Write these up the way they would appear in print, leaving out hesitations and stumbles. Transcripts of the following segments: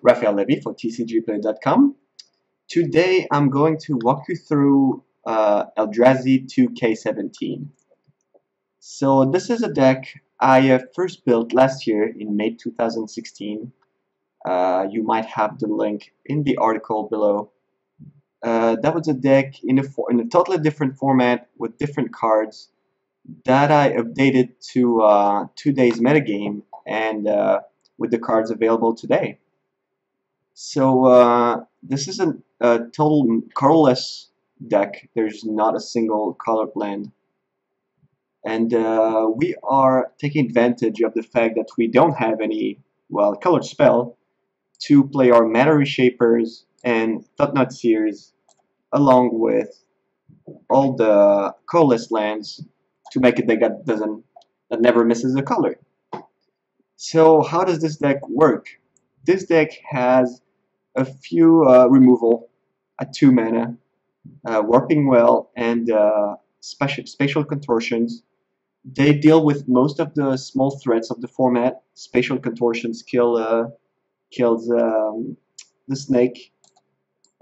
Raphael Levy for TCGplayer.com. Today I'm going to walk you through Eldrazi 2K17. So this is a deck I first built last year in May 2016. You might have the link in the article below. That was a deck in a totally different format with different cards that I updated to today's metagame and with the cards available today. So this is a total colorless deck. There's not a single colored land. And we are taking advantage of the fact that we don't have any, well, colored spell to play our Mana Reshapers and Thought-Knot Seers along with all the colorless lands to make a deck that never misses a color. So how does this deck work? This deck has a few removal at 2 mana, Warping Well, and Spatial Contortions. They deal with most of the small threats of the format. Spatial Contortions kills the snake.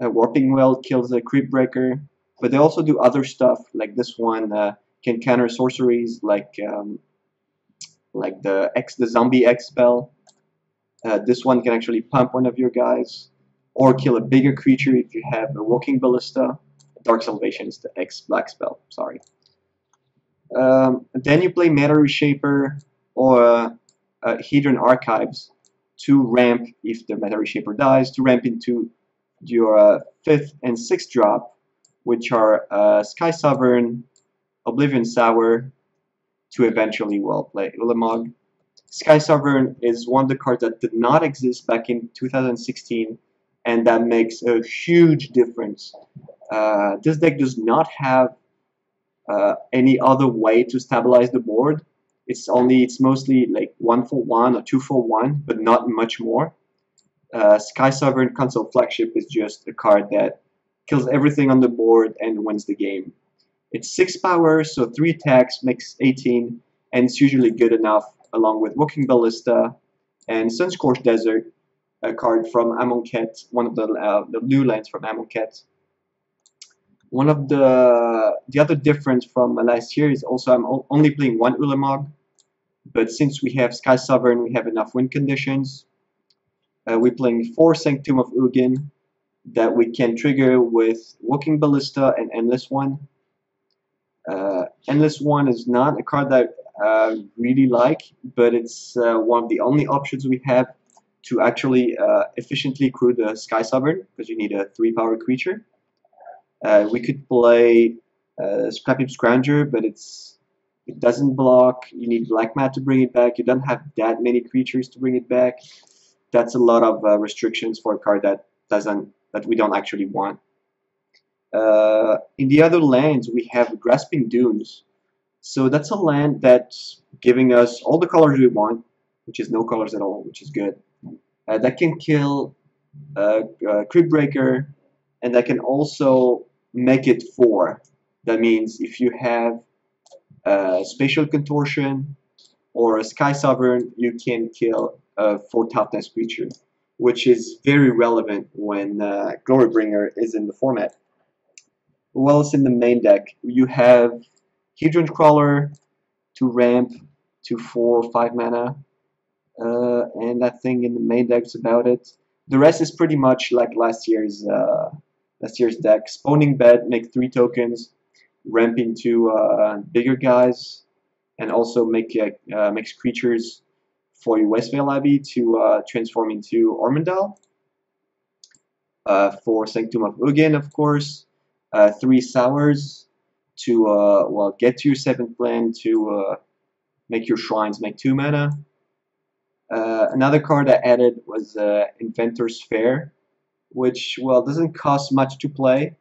Warping Well kills the Creep Breaker. But they also do other stuff, like this one can counter sorceries, like the Zombie X spell. This one can actually pump one of your guys, or kill a bigger creature if you have a Walking Ballista. Dark Salvation is the X black spell, sorry. Then you play Mana Reshaper or Hedron Archives to ramp, if the Mana Reshaper dies, to ramp into your 5th and 6th drop, which are Sky Sovereign, Oblivion Sour, to eventually, well, play Ulamog. Sky Sovereign is one of the cards that did not exist back in 2016, and that makes a huge difference. This deck does not have any other way to stabilize the board. It's mostly like 1-for-1 or 2-for-1, but not much more. Sky Sovereign Console Flagship is just a card that kills everything on the board and wins the game. It's 6 power, so 3 attacks makes 18, and it's usually good enough along with Walking Ballista and Sunscorched Desert, a card from Amonkhet, one of the new lands from Amonkhet. One of the other difference from last year is also I'm only playing 1 Ulamog, but since we have Sky Sovereign, we have enough win conditions. We're playing 4 Sanctum of Ugin that we can trigger with Walking Ballista and Endless One. Endless One is not a card that I really like, but it's one of the only options we have to actually efficiently crew the Sky Sovereign, because you need a 3-power creature. We could play Scrappy Scrounger, but it doesn't block. You need black mat to bring it back. You don't have that many creatures to bring it back. That's a lot of restrictions for a card that we don't actually want. In the other lands, we have Grasping Dunes. So that's a land that's giving us all the colors we want, which is no colors at all, which is good. That can kill Creep Breaker, and that can also make it 4. That means if you have Spatial Contortion or a Sky Sovereign, you can kill a 4 toughness creature, which is very relevant when Glorybringer is in the format. Who else in the main deck? You have Hedron Crawler to ramp to 4 or 5 mana, and I think in the main deck's about it. The rest is pretty much like last year's deck. Spawning Bed, make 3 tokens, ramp into bigger guys, and also makes creatures for your Westvale Abbey to transform into Ormondal. For Sanctum of Ugin, of course. 3 Sours to well, get to your 7th land to make your shrines make 2 mana. Another card I added was Inventor Spare, which, well, doesn't cost much to play.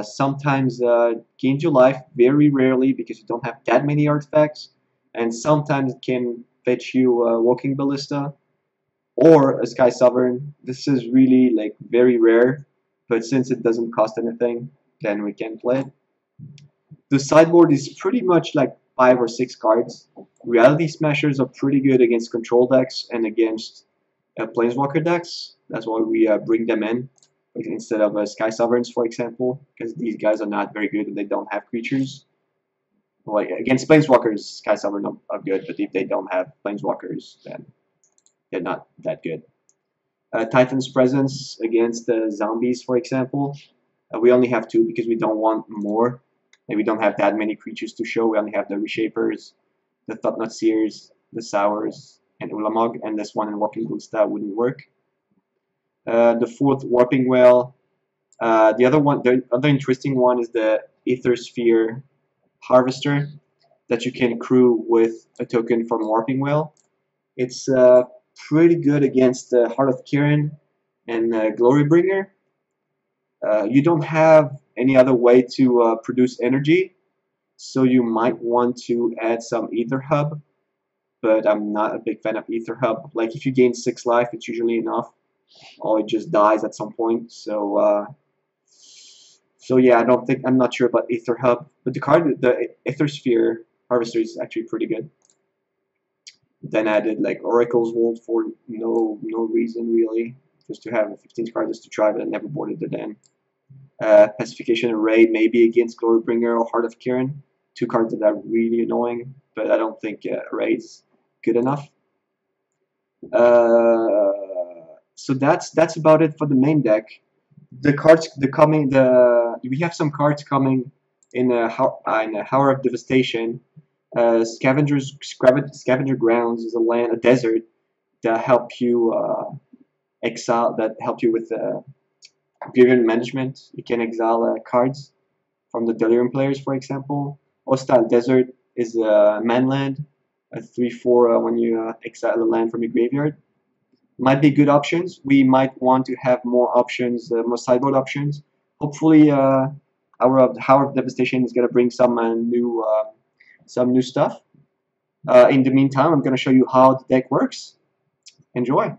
Sometimes gains you life, very rarely because you don't have that many artifacts, and sometimes it can fetch you Walking Ballista or a Sky Sovereign. This is really like very rare, but since it doesn't cost anything, then we can play it. The sideboard is pretty much like 5 or 6 cards. Reality Smashers are pretty good against control decks and against Planeswalker decks. That's why we bring them in instead of Sky Sovereigns, for example, because these guys are not very good and they don't have creatures. Like against Planeswalkers, Sky Sovereign are good, but if they don't have Planeswalkers, then they're not that good. Titan's Presence against zombies, for example. We only have 2 because we don't want more. And we don't have that many creatures to show. We only have the Reshapers, the Thought-Knot Seers, the Sours, and Ulamog, and this one in Walking Ballista wouldn't work. The 4th Warping Well. The other interesting one is the Aether Sphere Harvester that you can crew with a token from Warping Well. It's pretty good against Heart of Kiran and Glorybringer. You don't have any other way to produce energy, so you might want to add some Ether Hub, but I'm not a big fan of Ether Hub. Like if you gain 6 life, it's usually enough, or it just dies at some point. So yeah, I'm not sure about Ether Hub, but the Aether Sphere Harvester is actually pretty good. Then added like Oracle's Vault for no reason really, just to have 15 cards just to try, but I never boarded it in. Pacification Array maybe against Glorybringer or Heart of Kiran, 2 cards that are really annoying, but I don't think Array is good enough. So that's about it for the main deck. We have some cards coming in a Hour of Devastation. Scavenger Grounds is a desert that help you with graveyard management. You can exile cards from the Delirium players, for example. Hostile Desert is a manland, a 3/4 when you exile a land from your graveyard. Might be good options. We might want to have more options, more sideboard options. Hopefully, Hour of Devastation is gonna bring some new stuff. In the meantime, I'm gonna show you how the deck works. Enjoy.